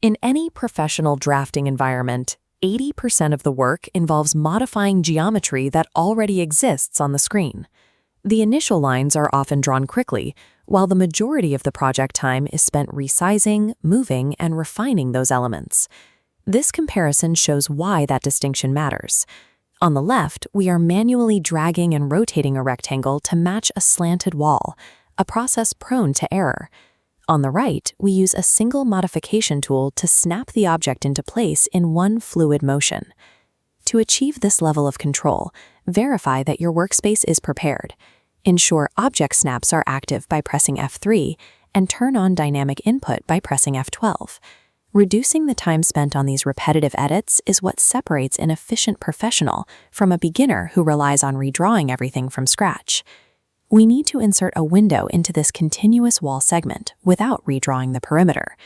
In any professional drafting environment, 80% of the work involves modifying geometry that already exists on the screen. The initial lines are often drawn quickly, while the majority of the project time is spent resizing, moving, and refining those elements. This comparison shows why that distinction matters. On the left, we are manually dragging and rotating a rectangle to match a slanted wall, a process prone to error. On the right, we use a single modification tool to snap the object into place in one fluid motion. To achieve this level of control, verify that your workspace is prepared. Ensure object snaps are active by pressing F3 and turn on dynamic input by pressing F12. Reducing the time spent on these repetitive edits is what separates an efficient professional from a beginner who relies on redrawing everything from scratch. We need to insert a window into this continuous wall segment without redrawing the perimeter.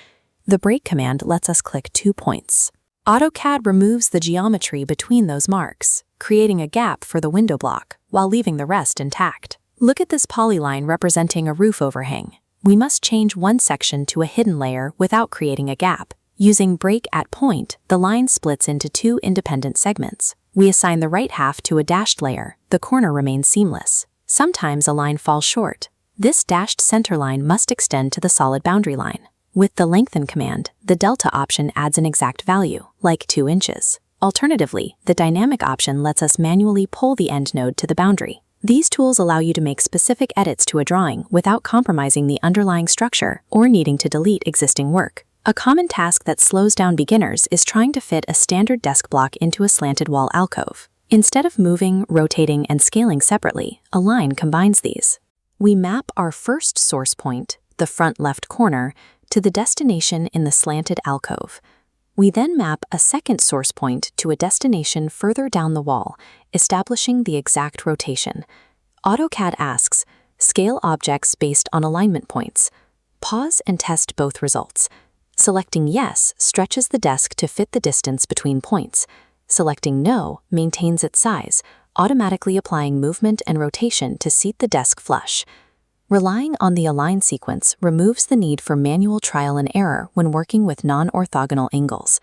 The break command lets us click 2 points. AutoCAD removes the geometry between those marks, creating a gap for the window block while leaving the rest intact. Look at this polyline representing a roof overhang. We must change one section to a hidden layer without creating a gap. Using break at point, the line splits into 2 independent segments. We assign the right half to a dashed layer. The corner remains seamless. Sometimes a line falls short. This dashed center line must extend to the solid boundary line. With the lengthen command, the delta option adds an exact value, like 2 inches. Alternatively, the dynamic option lets us manually pull the end node to the boundary. These tools allow you to make specific edits to a drawing without compromising the underlying structure or needing to delete existing work. A common task that slows down beginners is trying to fit a standard desk block into a slanted wall alcove. Instead of moving, rotating, and scaling separately, a line combines these. We map our first source point, the front left corner, to the destination in the slanted alcove. We then map a second source point to a destination further down the wall, establishing the exact rotation. AutoCAD asks, scale objects based on alignment points. Pause and test both results. Selecting yes stretches the desk to fit the distance between points. Selecting no maintains its size, automatically applying movement and rotation to seat the desk flush. Relying on the align sequence removes the need for manual trial and error when working with non-orthogonal angles.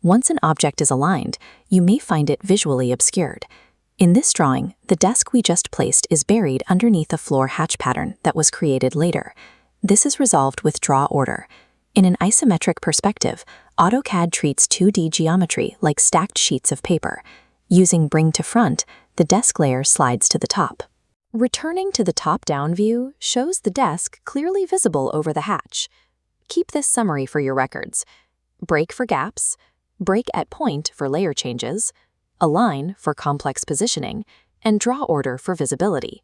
Once an object is aligned, you may find it visually obscured. In this drawing, the desk we just placed is buried underneath a floor hatch pattern that was created later. This is resolved with draw order. In an isometric perspective, AutoCAD treats 2D geometry like stacked sheets of paper. Using bring to front, the desk layer slides to the top. Returning to the top-down view shows the desk clearly visible over the hatch. Keep this summary for your records. Break for gaps, break at point for layer changes, align for complex positioning, and draw order for visibility.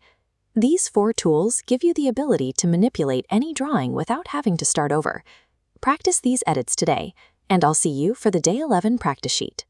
These 4 tools give you the ability to manipulate any drawing without having to start over. Practice these edits today, and I'll see you for the Day 11 practice sheet.